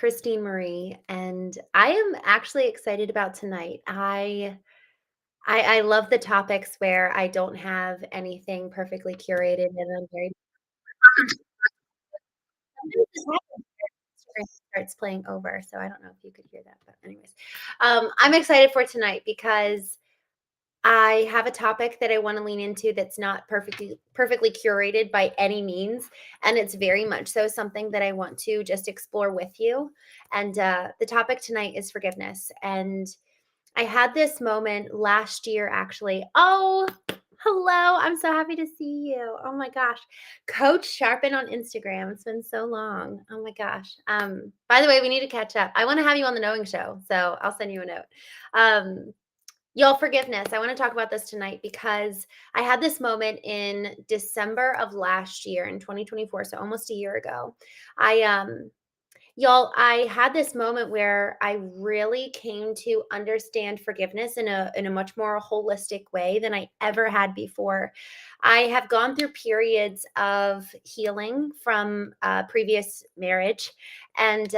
Christine Marie, and I am actually excited about tonight. I love the topics where I don't have anything perfectly curated, and I'm very sometimes this happens where Instagram starts playing over, so I don't know if you could hear that, but anyways, I'm excited for tonight because I have a topic that I want to lean into that's not perfectly curated by any means, and it's very much so something that I want to just explore with you. And the topic tonight is forgiveness. And I had this moment last year, actually. Oh, hello! I'm so happy to see you. Oh my gosh, Coach Sharpen on Instagram. It's been so long. Oh my gosh. By the way, we need to catch up. I want to have you on the Knowing Show, so I'll send you a note. Um, Y'all, forgiveness. I want to talk about this tonight because I had this moment in December of last year in 2024, so almost a year ago. I had this moment where I really came to understand forgiveness in a much more holistic way than I ever had before. I have gone through periods of healing from previous marriage, and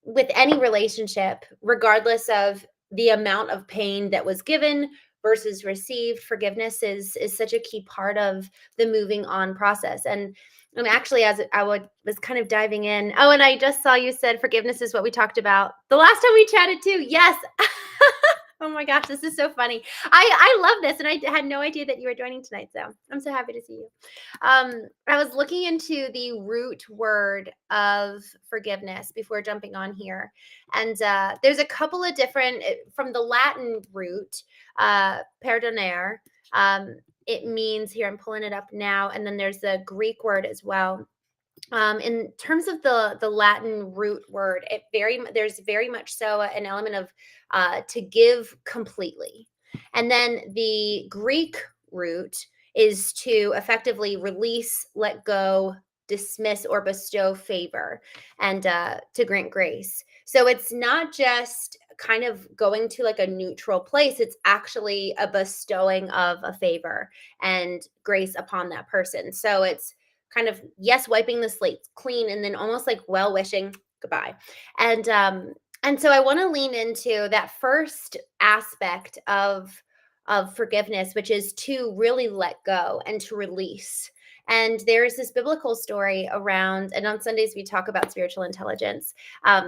with any relationship, regardless of the amount of pain that was given versus received, forgiveness is such a key part of the moving on process. And actually, as was kind of diving in, oh, and I just saw you said forgiveness is what we talked about the last time we chatted too. Yes. Oh my gosh, this is so funny. I love this, and I had no idea that you were joining tonight. So I'm so happy to see you. I was looking into the root word of forgiveness before jumping on here, and there's a couple of different from the Latin root, perdonare. It means here. I'm pulling it up now, and then there's the Greek word as well. In terms of the Latin root word, there's very much so an element of to give completely, and then the Greek root is to effectively release, let go, dismiss, or bestow favor, and to grant grace. So it's not just kind of going to like a neutral place; it's actually a bestowing of a favor and grace upon that person. So it's kind of, yes, wiping the slate clean, and then almost like well wishing goodbye. And so I want to lean into that first aspect of forgiveness, which is to really let go and to release. And there's this biblical story around, and on Sundays we talk about spiritual intelligence.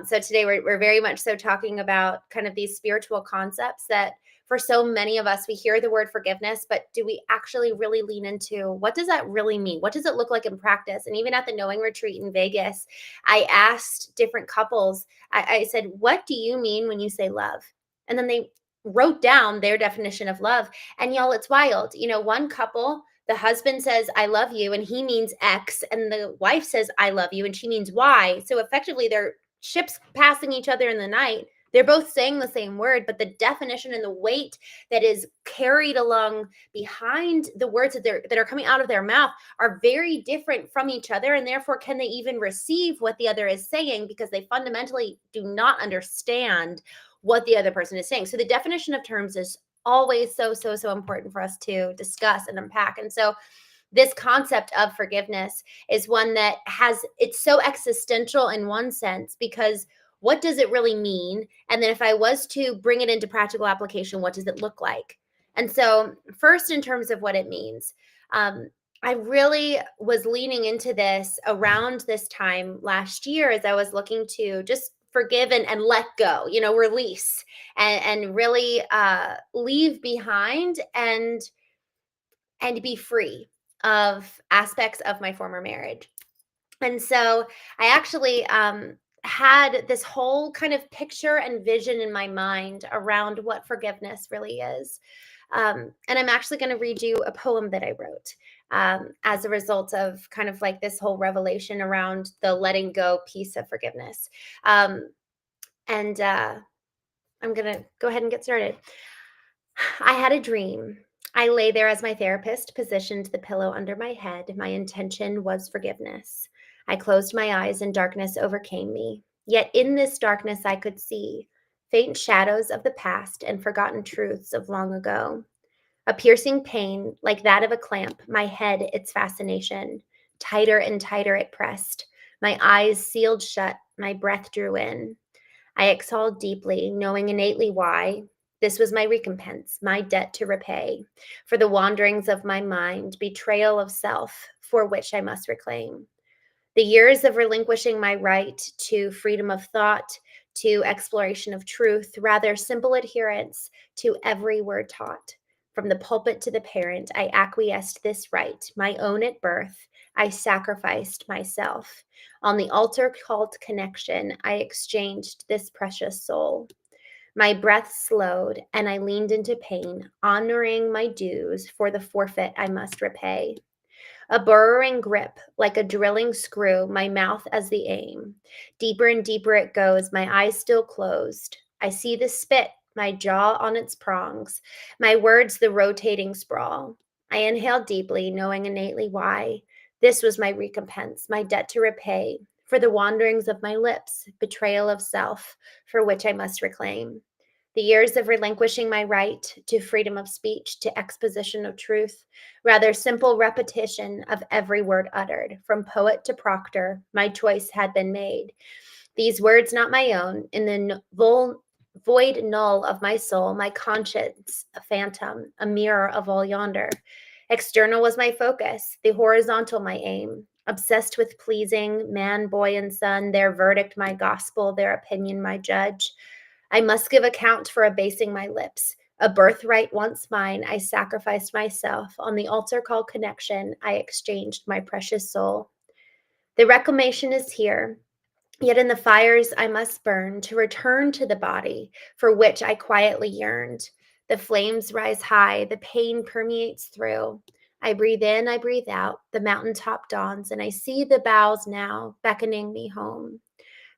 So today we're very much so talking about kind of these spiritual concepts that for so many of us, we hear the word forgiveness, but do we actually really lean into what does that really mean? What does it look like in practice? And even at the Knowing Retreat in Vegas, I asked different couples, I said, what do you mean when you say love? And then they wrote down their definition of love. And y'all, it's wild. One couple, the husband says, I love you, and he means X, and the wife says, I love you, and she means Y. So effectively, they're ships passing each other in the night. They're both saying the same word, but the definition and the weight that is carried along behind the words that are coming out of their mouth are very different from each other. And therefore, can they even receive what the other is saying because they fundamentally do not understand what the other person is saying. So the definition of terms is always so important for us to discuss and unpack. And so this concept of forgiveness is one that it's so existential in one sense, because what does it really mean? And then if I was to bring it into practical application, what does it look like? And so first, in terms of what it means, I really was leaning into this around this time last year as I was looking to just forgive and let go, release and really leave behind and be free of aspects of my former marriage. And so I actually had this whole kind of picture and vision in my mind around what forgiveness really is. And I'm actually going to read you a poem that I wrote as a result of kind of like this whole revelation around the letting go piece of forgiveness. And I'm going to go ahead and get started. I had a dream. I lay there as my therapist positioned the pillow under my head. My intention was forgiveness. I closed my eyes and darkness overcame me. Yet in this darkness I could see faint shadows of the past and forgotten truths of long ago. A piercing pain like that of a clamp, my head its fascination. Tighter and tighter it pressed. My eyes sealed shut, my breath drew in. I exhaled deeply, knowing innately why. This was my recompense, my debt to repay, for the wanderings of my mind, betrayal of self, for which I must reclaim. The years of relinquishing my right to freedom of thought, to exploration of truth, rather simple adherence to every word taught. From the pulpit to the parent, I acquiesced this right, my own at birth. I sacrificed myself. On the altar called connection, I exchanged this precious soul. My breath slowed, and I leaned into pain, honoring my dues for the forfeit I must repay. A burrowing grip, like a drilling screw, my mouth as the aim. Deeper and deeper it goes, my eyes still closed. I see the spit, my jaw on its prongs, my words the rotating sprawl. I inhaled deeply, knowing innately why. This was my recompense, my debt to repay, for the wanderings of my lips, betrayal of self, for which I must reclaim. The years of relinquishing my right to freedom of speech, to exposition of truth, rather simple repetition of every word uttered. From poet to proctor, my choice had been made. These words not my own, in the void null of my soul, my conscience a phantom, a mirror of all yonder. External was my focus, the horizontal my aim. Obsessed with pleasing man, boy, and son, their verdict my gospel, their opinion my judge. I must give account for abasing my lips. A birthright once mine, I sacrificed myself. On the altar called connection, I exchanged my precious soul. The reclamation is here, yet in the fires I must burn to return to the body for which I quietly yearned. The flames rise high, the pain permeates through. I breathe in, I breathe out, the mountaintop dawns, and I see the boughs now beckoning me home.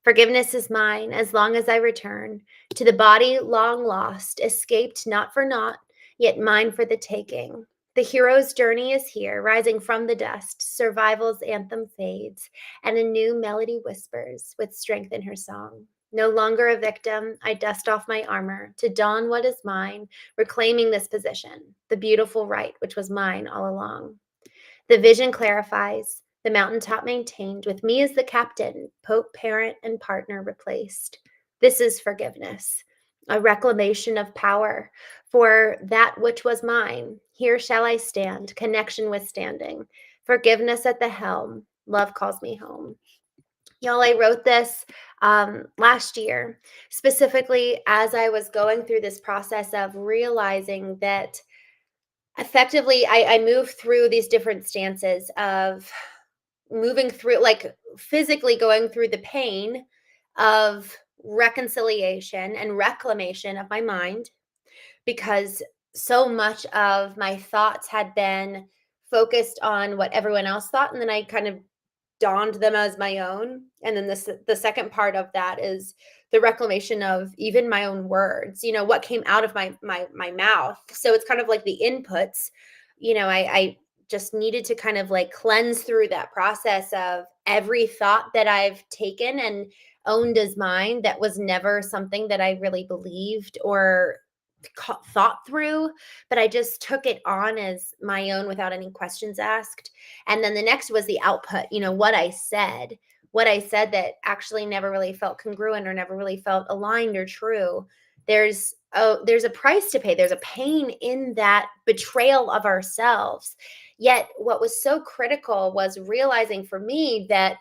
Forgiveness is mine as long as I return to the body long lost, escaped not for naught, yet mine for the taking. The hero's journey is here, rising from the dust. Survival's anthem fades, and a new melody whispers with strength in her song. No longer a victim, I dust off my armor to don what is mine, reclaiming this position, the beautiful right which was mine all along. The vision clarifies, the mountaintop maintained, with me as the captain, pope, parent, and partner replaced. This is forgiveness, a reclamation of power for that which was mine. Here shall I stand, connection withstanding, forgiveness at the helm, love calls me home. Y'all, I wrote this last year, specifically as I was going through this process of realizing that effectively I moved through these different stances of moving through, like physically going through the pain of reconciliation and reclamation of my mind, because so much of my thoughts had been focused on what everyone else thought, and then I kind of donned them as my own. And then the second part of that is the reclamation of even my own words, what came out of my mouth. So it's kind of like the inputs. I just needed to kind of like cleanse through that process of every thought that I've taken and owned as mine that was never something that I really believed or thought through, but I just took it on as my own without any questions asked. And then the next was the output, what I said that actually never really felt congruent or never really felt aligned or true. There's a price to pay. There's a pain in that betrayal of ourselves. Yet what was so critical was realizing for me that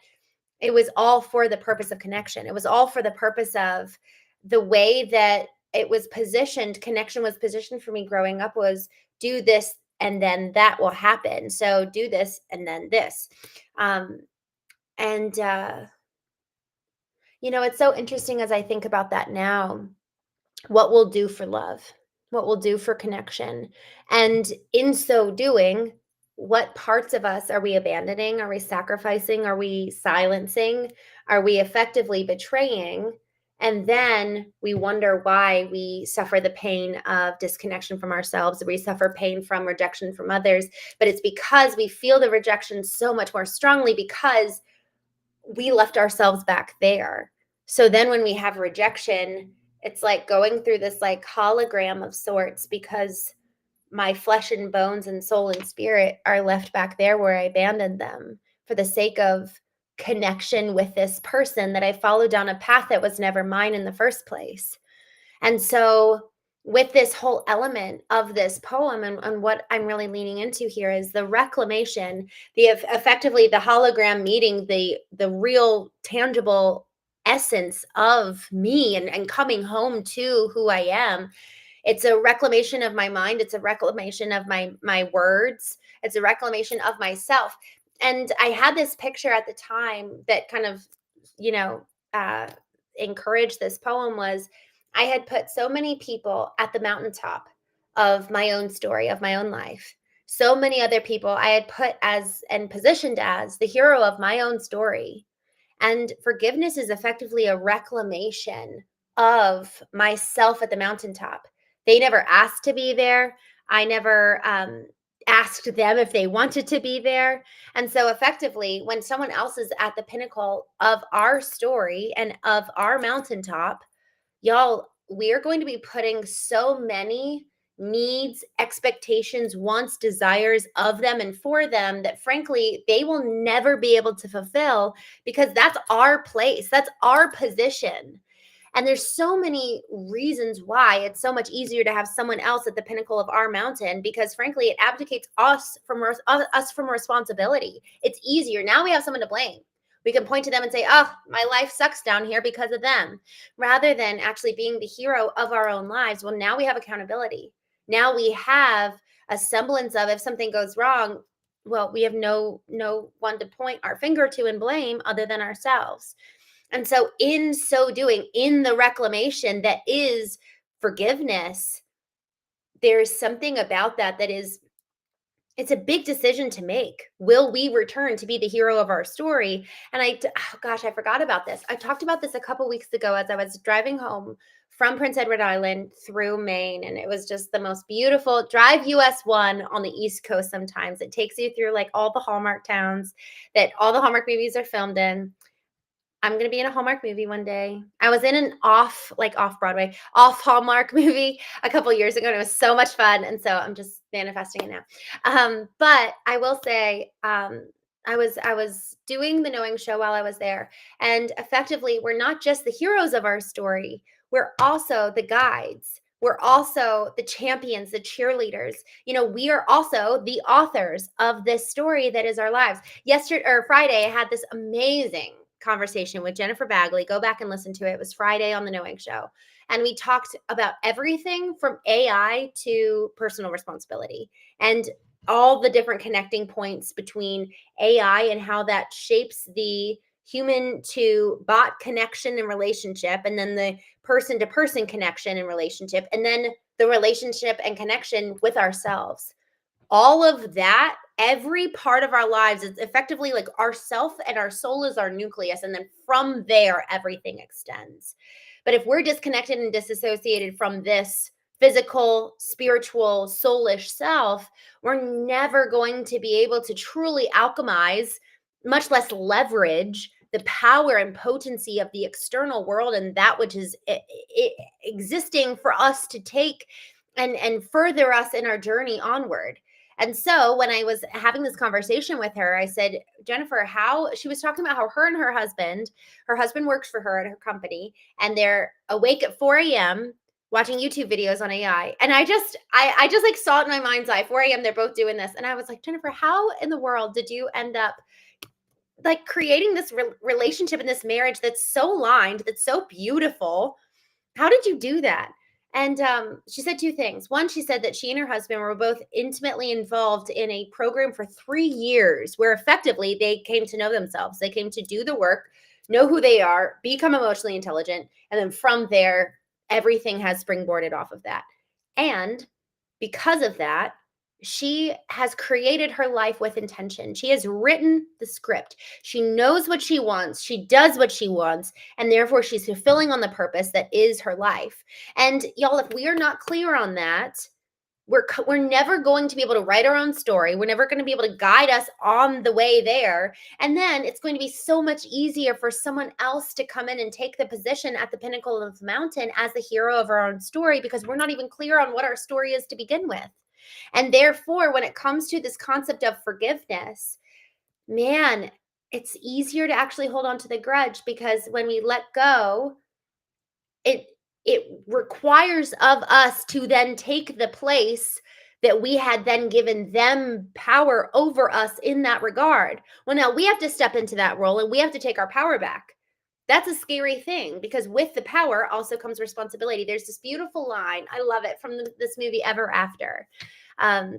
it was all for the purpose of connection. It was all for the purpose of the way that it was positioned. Connection was positioned for me growing up was do this and then that will happen. So do this and then this. And it's so interesting as I think about that now, what we'll do for love, what we'll do for connection. And in so doing, what parts of us are we abandoning? Are we sacrificing? Are we silencing? Are we effectively betraying? And then we wonder why we suffer the pain of disconnection from ourselves. We suffer pain from rejection from others. But it's because we feel the rejection so much more strongly because we left ourselves back there. So then when we have rejection, it's like going through this like hologram of sorts because my flesh and bones and soul and spirit are left back there where I abandoned them for the sake of connection with this person that I followed down a path that was never mine in the first place. And so, with this whole element of this poem, and what I'm really leaning into here is the reclamation, effectively the hologram meeting the real tangible essence of me, and coming home to who I am. It's a reclamation of my mind. It's a reclamation of my words. It's a reclamation of myself. And I had this picture at the time that kind of, you know, uh, encouraged this poem. Was I had put so many people at the mountaintop of my own story, of my own life. So many other people I had put as and positioned as the hero of my own story. And forgiveness is effectively a reclamation of myself at the mountaintop. They never asked to be there. I never asked them if they wanted to be there. And so, effectively, when someone else is at the pinnacle of our story and of our mountaintop, y'all, we are going to be putting so many needs, expectations, wants, desires of them and for them that frankly, they will never be able to fulfill, because that's our place, that's our position. And there's so many reasons why it's so much easier to have someone else at the pinnacle of our mountain, because frankly, it abdicates us from responsibility. It's easier. Now we have someone to blame. We can point to them and say, oh, my life sucks down here because of them, rather than actually being the hero of our own lives. Well, now we have accountability. Now we have a semblance of, if something goes wrong, well, we have no one to point our finger to and blame other than ourselves. And so, in so doing, in the reclamation that is forgiveness, there's something about that is, it's a big decision to make. Will we return to be the hero of our story? And oh gosh, I forgot about this. I talked about this a couple weeks ago as I was driving home from Prince Edward Island through Maine. And it was just the most beautiful drive. US 1 on the East Coast. Sometimes it takes you through like all the Hallmark towns that all the Hallmark movies are filmed in. I'm going to be in a Hallmark movie one day. I was in an off Broadway, off Hallmark movie a couple years ago, and it was so much fun. And so I'm just manifesting it now. But I will say, I was doing the Knowing show while I was there. And effectively, we're not just the heroes of our story. We're also the guides. We're also the champions, the cheerleaders. We are also the authors of this story that is our lives. Friday, I had this amazing conversation with Jennifer Bagley. Go back and listen to it. It was Friday on the Knowing show. And we talked about everything from AI to personal responsibility, and all the different connecting points between AI and how that shapes the human to bot connection and relationship, and then the person to person connection and relationship, and then the relationship and connection with ourselves. All of that, every part of our lives is effectively like our self, and our soul is our nucleus. And then from there, everything extends. But if we're disconnected and disassociated from this physical, spiritual, soulish self, we're never going to be able to truly alchemize, much less leverage the power and potency of the external world and that which is existing for us to take and further us in our journey onward. And so when I was having this conversation with her, I said, Jennifer, she was talking about how her and her husband works for her at her company, and they're awake at 4 a.m. watching YouTube videos on AI. And I just like saw it in my mind's eye, 4 a.m. they're both doing this. And I was like, Jennifer, how in the world did you end up like creating this relationship and this marriage that's so aligned, that's so beautiful? How did you do that? And she said two things. One, she said that she and her husband were both intimately involved in a program for 3 years where effectively they came to know themselves. They came to do the work, know who they are, become emotionally intelligent. And then from there, everything has springboarded off of that. And because of that, she has created her life with intention. She has written the script. She knows what she wants. She does what she wants. And therefore, she's fulfilling on the purpose that is her life. And y'all, if we are not clear on that, we're never going to be able to write our own story. We're never going to be able to guide us on the way there. And then it's going to be so much easier for someone else to come in and take the position at the pinnacle of the mountain as the hero of our own story, because we're not even clear on what our story is to begin with. And therefore, when it comes to this concept of forgiveness, man, it's easier to actually hold on to the grudge, because when we let go, it it requires of us to then take the place that we had then given them power over us in that regard. Well, now we have to step into that role and we have to take our power back. That's a scary thing, because with the power also comes responsibility. There's this beautiful line, I love it, from this movie Ever After. Um,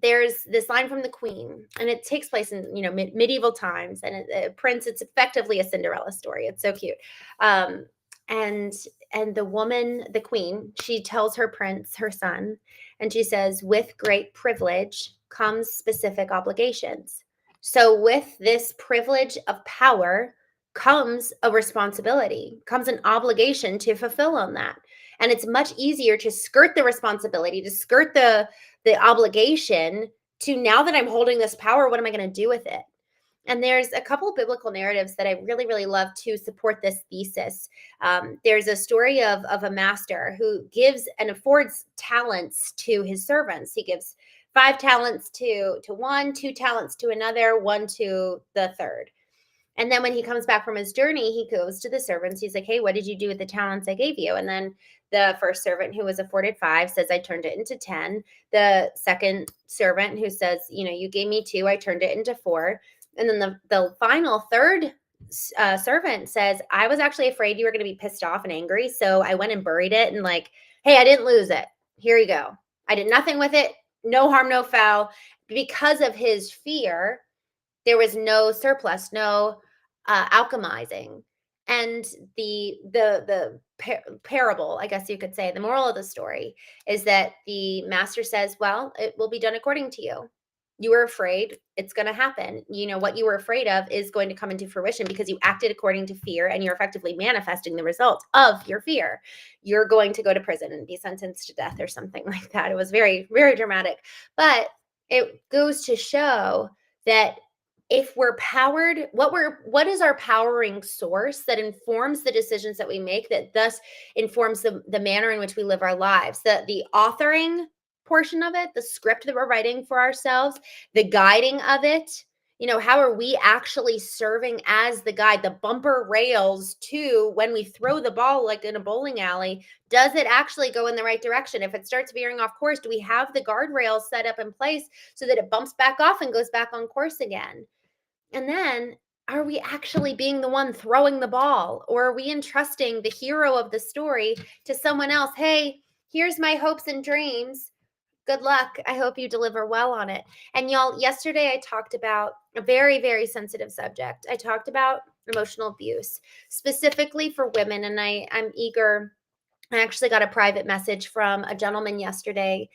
there's this line from the Queen, and it takes place in medieval times, and Prince. It's effectively a Cinderella story. It's so cute. Um, and the woman, the Queen, she tells her prince, her son, and she says, "With great privilege comes specific obligations." So with this privilege of power comes a responsibility, comes an obligation to fulfill on that. And it's much easier to skirt the responsibility, to skirt the obligation, to, now that I'm holding this power, what am I going to do with it? And there's a couple of biblical narratives that I really, really love to support this thesis. There's a story of a master who gives and affords talents to his servants. He gives 5 talents to one, 2 talents to another, one to the third. And then when he comes back from his journey, he goes to the servants. He's like, "Hey, what did you do with the talents I gave you?" And then the first servant, who was afforded 5, says, "I turned it into 10." The second servant, who says, "You gave me 2, I turned it into 4." And then the final third servant says, "I was actually afraid you were going to be pissed off and angry. So I went and buried it, and like, hey, I didn't lose it. Here you go. I did nothing with it. No harm, no foul." Because of his fear, there was no surplus, no alchemizing. And the parable, I guess you could say, the moral of the story is that the master says, "Well, it will be done according to you. You were afraid, it's going to happen. What you were afraid of is going to come into fruition because you acted according to fear, and you're effectively manifesting the result of your fear. You're going to go to prison and be sentenced to death," or something like that. It was very, very dramatic. But it goes to show that if we're powered, what is our powering source that informs the decisions that we make, that thus informs the manner in which we live our lives? The authoring portion of it, the script that we're writing for ourselves, the guiding of it. How are we actually serving as the guide, the bumper rails to when we throw the ball, like in a bowling alley? Does it actually go in the right direction? If it starts veering off course, do we have the guardrails set up in place so that it bumps back off and goes back on course again? And then, are we actually being the one throwing the ball, or are we entrusting the hero of the story to someone else? "Hey, here's my hopes and dreams. Good luck. I hope you deliver well on it." And y'all, yesterday I talked about a very, very sensitive subject. I talked about emotional abuse, specifically for women. And I'm eager. I actually got a private message from a gentleman yesterday,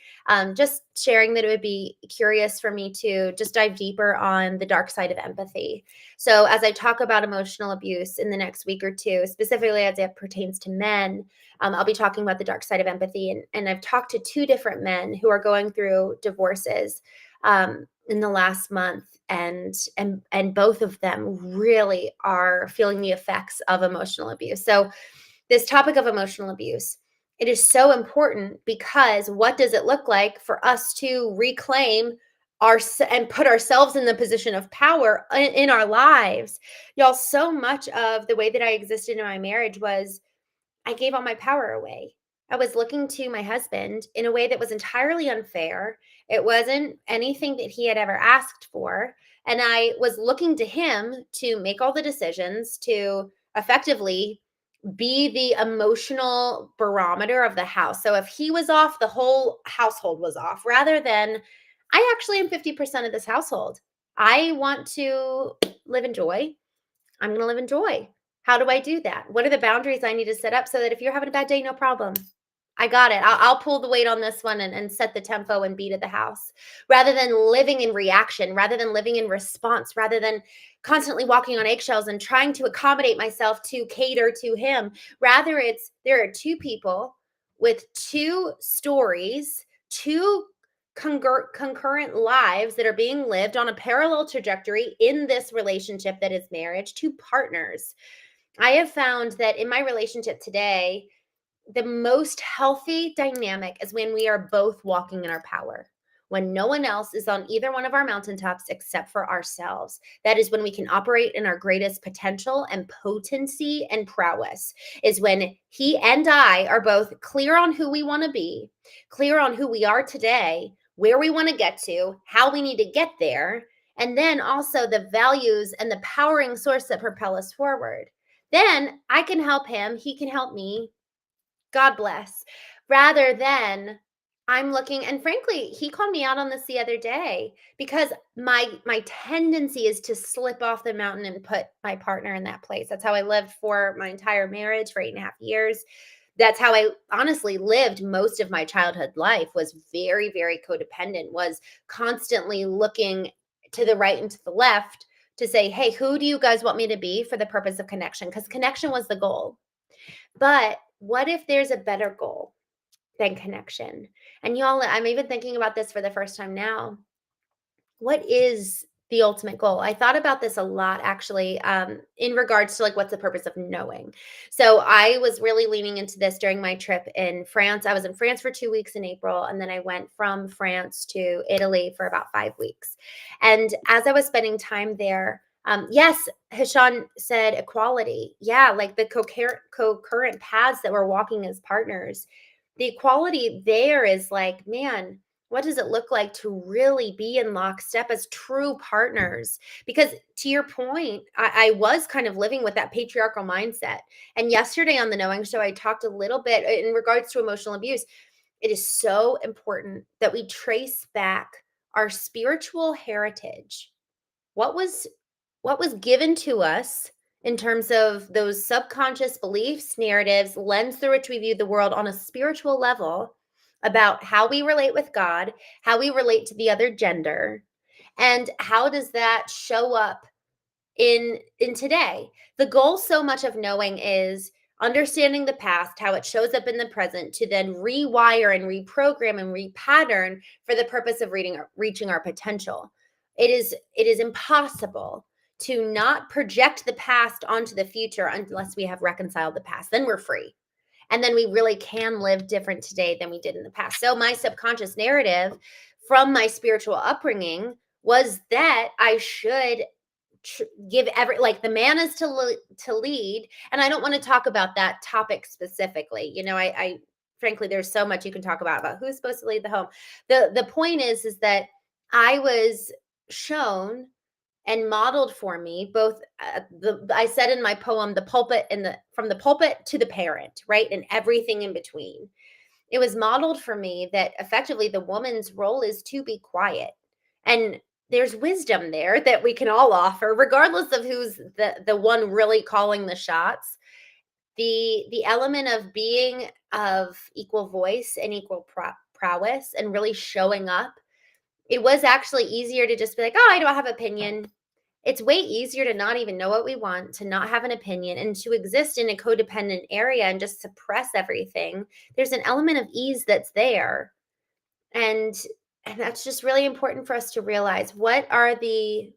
just sharing that it would be curious for me to just dive deeper on the dark side of empathy. So, as I talk about emotional abuse in the next week or two, specifically as it pertains to men, I'll be talking about the dark side of empathy. And I've talked to 2 different men who are going through divorces in the last month, and both of them really are feeling the effects of emotional abuse. So, this topic of emotional abuse, it is so important, because what does it look like for us to reclaim our and put ourselves in the position of power in our lives? Y'all, so much of the way that I existed in my marriage was I gave all my power away. I was looking to my husband in a way that was entirely unfair. It wasn't anything that he had ever asked for. And I was looking to him to make all the decisions, to effectively be the emotional barometer of the house. So if he was off, the whole household was off, rather than, I actually am 50% of this household. I want to live in joy. I'm going to live in joy. How do I do that? What are the boundaries I need to set up so that if you're having a bad day, no problem. I got it. I'll pull the weight on this one and set the tempo and beat at the house, rather than living in reaction, rather than living in response, rather than constantly walking on eggshells and trying to accommodate myself to cater to him. Rather, there are 2 people with 2 stories, 2 concurrent lives that are being lived on a parallel trajectory in this relationship that is marriage, 2 partners. I have found that in my relationship today, the most healthy dynamic is when we are both walking in our power. when no one else is on either one of our mountaintops except for ourselves. That is when we can operate in our greatest potential and potency and prowess, is when he and I are both clear on who we want to be, clear on who we are today, where we want to get to, how we need to get there, and then also the values and the powering source that propel us forward. Then I can help him, he can help me. God bless. Rather than I'm looking, and frankly, he called me out on this the other day, because my tendency is to slip off the mountain and put my partner in that place. That's how I lived for my entire marriage for 8.5 years. That's how I honestly lived most of my childhood life, was very, very codependent, was constantly looking to the right and to the left to say, hey, who do you guys want me to be for the purpose of connection? Because connection was the goal. But what if there's a better goal than connection? And y'all, I'm even thinking about this for the first time now. What is the ultimate goal? I thought about this a lot, actually, in regards to like, what's the purpose of knowing? So I was really leaning into this during my trip in France. I was in France for 2 weeks in April, and then I went from France to Italy for about 5 weeks. And as I was spending time there, yes, Hashan said equality. Yeah, like the co-current paths that we're walking as partners. The equality there is like, man, what does it look like to really be in lockstep as true partners? Because to your point, I was kind of living with that patriarchal mindset. And yesterday on the Knowing Show, I talked a little bit in regards to emotional abuse. It is so important that we trace back our spiritual heritage. What was given to us in terms of those subconscious beliefs, narratives, lens through which we view the world on a spiritual level, about how we relate with God, how we relate to the other gender, and how does that show up in today. The goal so much of knowing is understanding the past, how it shows up in the present, to then rewire and reprogram and repattern for the purpose of reaching our potential. It is impossible to not project the past onto the future unless we have reconciled the past. Then we're free. And then we really can live different today than we did in the past. So my subconscious narrative from my spiritual upbringing was that I should give like the man is to lead. And I don't want to talk about that topic specifically. I frankly, there's so much you can talk about who's supposed to lead the home. The point is that I was shown and modeled for me both, I said in my poem, the pulpit and from the pulpit to the parent, right? And everything in between. It was modeled for me that effectively the woman's role is to be quiet. And there's wisdom there that we can all offer, regardless of who's the one really calling the shots. The element of being of equal voice and equal prowess and really showing up. It was actually easier to just be like, oh, I don't have opinion. It's way easier to not even know what we want, to not have an opinion, and to exist in a codependent area and just suppress everything. There's an element of ease that's there. And that's just really important for us to realize. What are the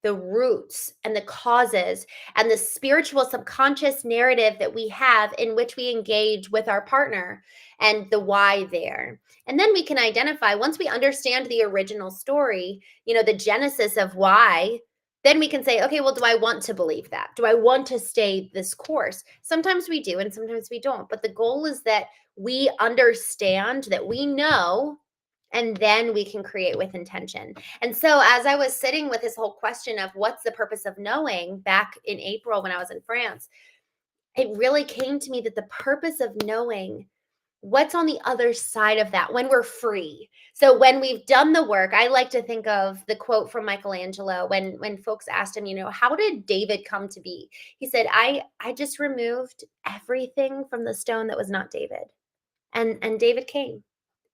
roots and the causes and the spiritual subconscious narrative that we have in which we engage with our partner, and the why there? And then we can identify, once we understand the original story, the genesis of why, then we can say, okay, well, do I want to believe that? Do I want to stay this course? Sometimes we do and sometimes we don't. But the goal is that we understand, that we know, and then we can create with intention. And so as I was sitting with this whole question of what's the purpose of knowing back in April when I was in France, it really came to me that the purpose of knowing what's on the other side of that, when we're free. So when we've done the work, I like to think of the quote from 𝐤𝐚𝐢𝐥𝐲 when folks asked him, how did David come to be? He said, I just removed everything from the stone that was not David. And David came.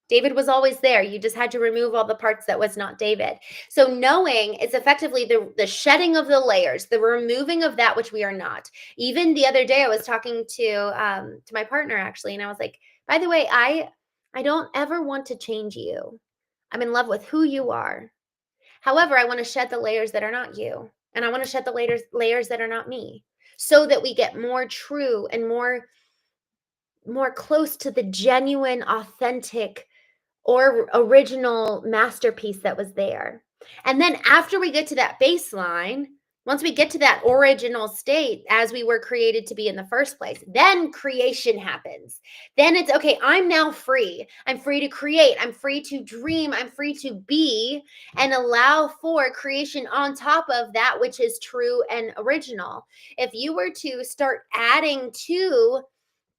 David was always there. You just had to remove all the parts that was not David. So knowing is effectively the shedding of the layers, the removing of that which we are not. Even the other day, I was talking to my partner, actually, and I was like, by the way, I don't ever want to change you. I'm in love with who you are. However, I want to shed the layers that are not you. And I want to shed the layers that are not me, so that we get more true and more close to the genuine, authentic or original masterpiece that was there. And then after we get to that baseline, once we get to that original state as we were created to be in the first place, then creation happens. Then it's okay, I'm now free. I'm free to create. I'm free to dream. I'm free to be and allow for creation on top of that which is true and original. If you were to start adding to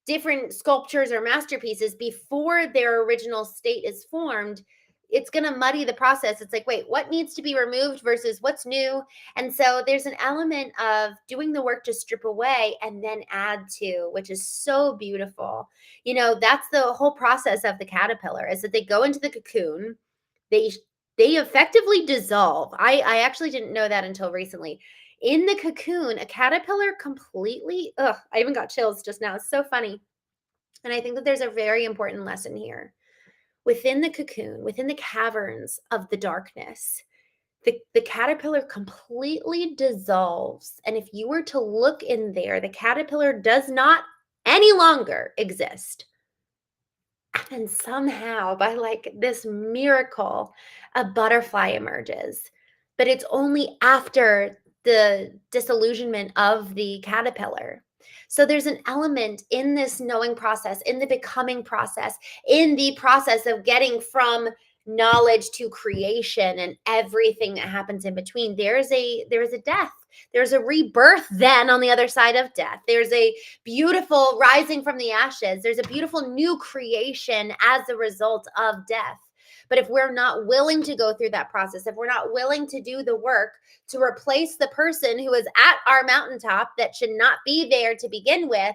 different sculptures or masterpieces before their original state is formed, it's going to muddy the process. It's like, wait, what needs to be removed versus what's new? And so there's an element of doing the work to strip away and then add to, which is so beautiful. You know, that's the whole process of the caterpillar, is that they go into the cocoon, they effectively dissolve. I actually didn't know that until recently. In the cocoon, a caterpillar completely, I even got chills just now. It's so funny. And I think that there's a very important lesson here. Within the cocoon, within the caverns of the darkness, the caterpillar completely dissolves. And if you were to look in there, the caterpillar does not any longer exist. And somehow, by like this miracle, a butterfly emerges. But it's only after the disillusionment of the caterpillar. So there's an element in this knowing process, in the becoming process, in the process of getting from knowledge to creation and everything that happens in between. There's a death. There's a rebirth then on the other side of death. There's a beautiful rising from the ashes. There's a beautiful new creation as a result of death. But if we're not willing to go through that process, if we're not willing to do the work to replace the person who is at our mountaintop that should not be there to begin with,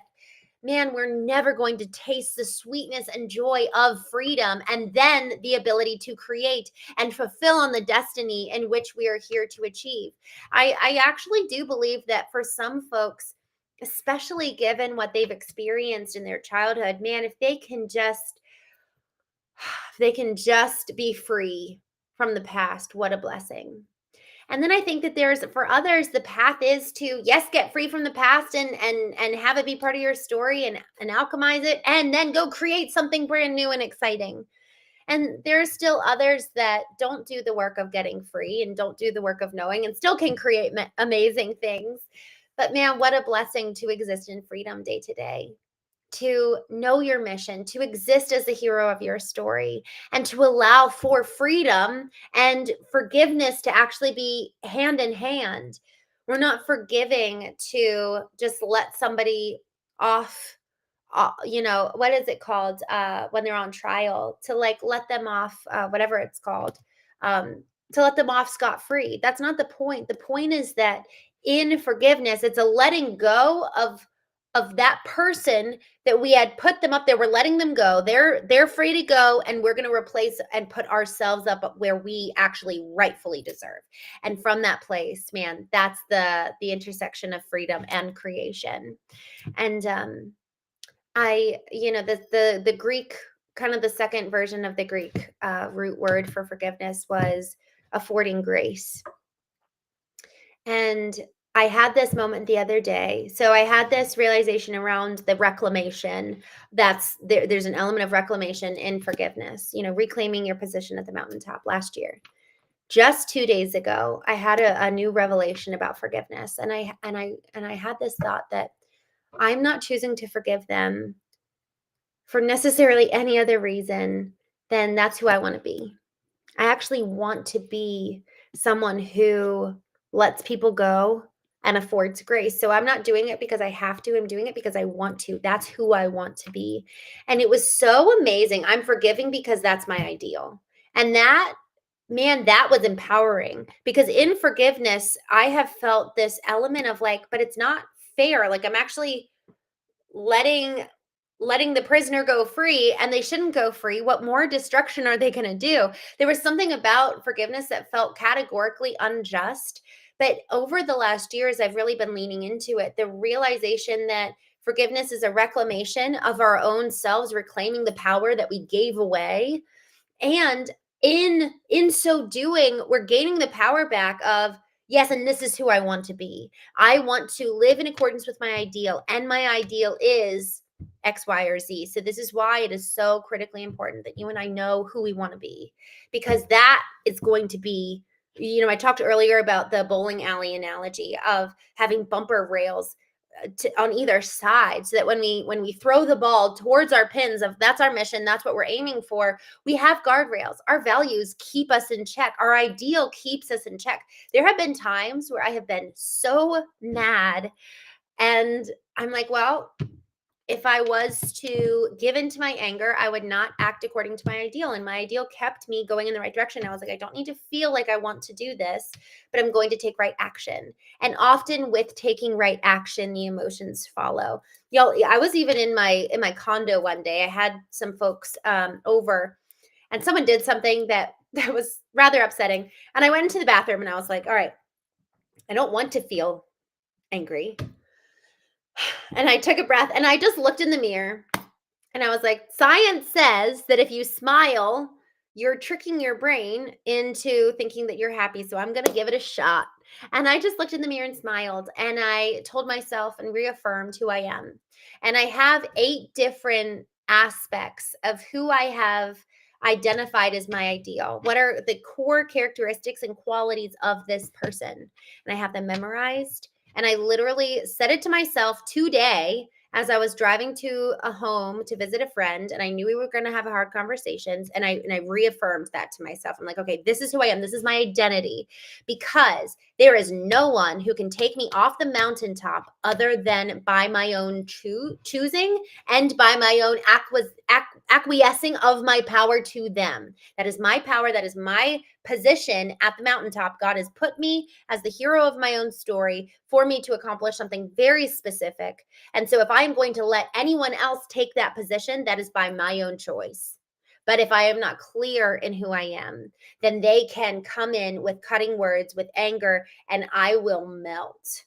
man, we're never going to taste the sweetness and joy of freedom and then the ability to create and fulfill on the destiny in which we are here to achieve. I actually do believe that for some folks, especially given what they've experienced in their childhood, man, if they can just be free from the past, what a blessing. And then I think that there's, for others, the path is to, yes, get free from the past and have it be part of your story and alchemize it, and then go create something brand new and exciting. And there's still others that don't do the work of getting free and don't do the work of knowing and still can create amazing things. But man, what a blessing to exist in freedom day to day, to know your mission, to exist as the hero of your story, and to allow for freedom and forgiveness to actually be hand in hand. We're not forgiving to just let somebody off, what is it called when they're on trial, to like let them off, whatever it's called, to let them off scot-free. That's not the point. The point is that in forgiveness, it's a letting go of that person that we had put them up there. We're letting them go. They're free to go, and we're going to replace and put ourselves up where we actually rightfully deserve. And from that place, man, that's the intersection of freedom and creation. And the Greek, kind of the second version of the Greek root word for forgiveness was affording grace. And I had this moment the other day. So I had this realization around the reclamation. There's an element of reclamation in forgiveness, reclaiming your position at the mountaintop last year. Just 2 days ago, I had a new revelation about forgiveness. And I had this thought that I'm not choosing to forgive them for necessarily any other reason than that's who I want to be. I actually want to be someone who lets people go and affords grace. So I'm not doing it because I have to. I'm doing it because I want to. That's who I want to be. And it was so amazing. I'm forgiving because that's my ideal. And that was empowering, because in forgiveness, I have felt this element of like, but it's not fair. Like, I'm actually letting the prisoner go free, and they shouldn't go free. What more destruction are they going to do? There was something about forgiveness that felt categorically unjust. But over the last years, I've really been leaning into it. The realization that forgiveness is a reclamation of our own selves, reclaiming the power that we gave away. And in so doing, we're gaining the power back of, yes, and this is who I want to be. I want to live in accordance with my ideal. And my ideal is X, Y, or Z. So this is why it is so critically important that you and I know who we want to be, because that is going to be, I talked earlier about the bowling alley analogy of having bumper rails on either side, so that when we throw the ball towards our pins of that's our mission, that's what we're aiming for, we have guardrails. Our values keep us in check. Our ideal keeps us in check. There have been times where I have been so mad and I'm like, well, if I was to give into my anger, I would not act according to my ideal. And my ideal kept me going in the right direction. I was like, I don't need to feel like I want to do this, but I'm going to take right action. And often with taking right action, the emotions follow. Y'all, I was even in my condo one day. I had some folks over, and someone did something that was rather upsetting. And I went into the bathroom and I was like, all right, I don't want to feel angry. And I took a breath and I just looked in the mirror and I was like, science says that if you smile, you're tricking your brain into thinking that you're happy. So I'm going to give it a shot. And I just looked in the mirror and smiled. And I told myself and reaffirmed who I am. And I have 8 different aspects of who I have identified as my ideal. What are the core characteristics and qualities of this person? And I have them memorized. And I literally said it to myself today as I was driving to a home to visit a friend, and I knew we were going to have hard conversations, and I reaffirmed that to myself. I'm like, okay, this is who I am. This is my identity, because there is no one who can take me off the mountaintop other than by my own choosing and by my own acquiescing of my power to them. That is my power. That is my position at the mountaintop. God has put me as the hero of my own story for me to accomplish something very specific. And so if I'm going to let anyone else take that position, that is by my own choice. But if I am not clear in who I am, then they can come in with cutting words, with anger, and I will melt.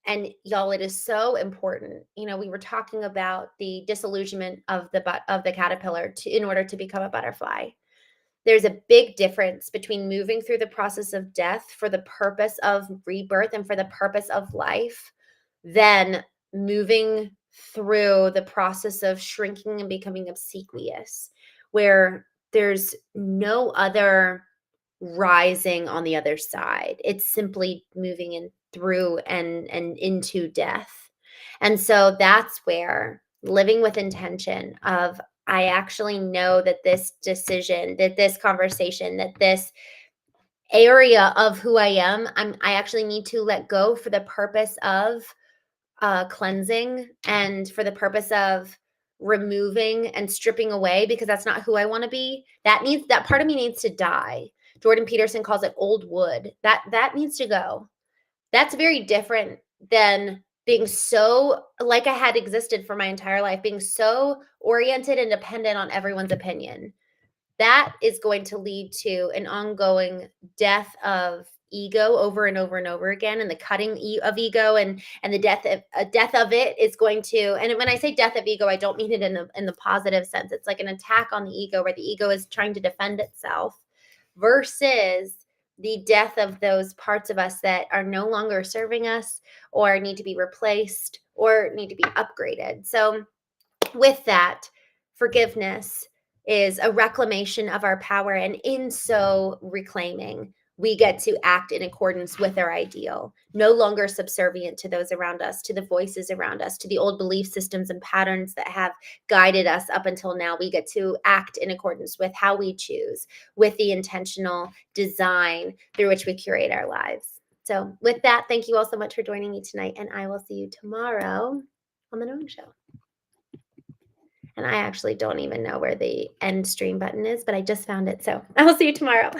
And y'all, it is so important. We were talking about the disillusionment of the caterpillar in order to become a butterfly. There's a big difference between moving through the process of death for the purpose of rebirth and for the purpose of life than moving through the process of shrinking and becoming obsequious, where there's no other rising on the other side. It's simply moving in through and into death. And so that's where living with intention of, I actually know that this decision, that this conversation, that this area of who I am, I actually need to let go for the purpose of cleansing and for the purpose of removing and stripping away, because that's not who I want to be. That part of me needs to die. Jordan Peterson calls it old wood. That needs to go. That's very different than being so like I had existed for my entire life, being so oriented and dependent on everyone's opinion. That is going to lead to an ongoing death of ego over and over and over again, and the cutting of ego and the death of it is going to. And when I say death of ego, I don't mean it in the positive sense. It's like an attack on the ego, where the ego is trying to defend itself, versus the death of those parts of us that are no longer serving us or need to be replaced or need to be upgraded. So with that, forgiveness is a reclamation of our power, and in so reclaiming, we get to act in accordance with our ideal, no longer subservient to those around us, to the voices around us, to the old belief systems and patterns that have guided us up until now. We get to act in accordance with how we choose, with the intentional design through which we curate our lives. So with that, thank you all so much for joining me tonight, and I will see you tomorrow on The Knowing Show. And I actually don't even know where the end stream button is, but I just found it. So I will see you tomorrow.